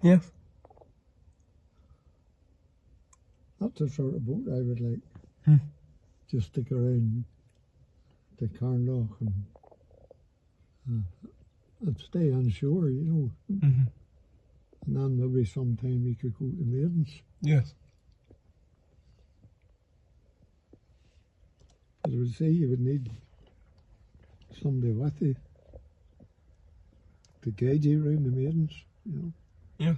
Yes. That's the sort of boat I would like. Just stick around the Carnlough and stay on shore, you know. And then maybe sometime we could go to Maidens. Yes. As I would say, you would need somebody with you to guide you around the Maidens, you know. Yes.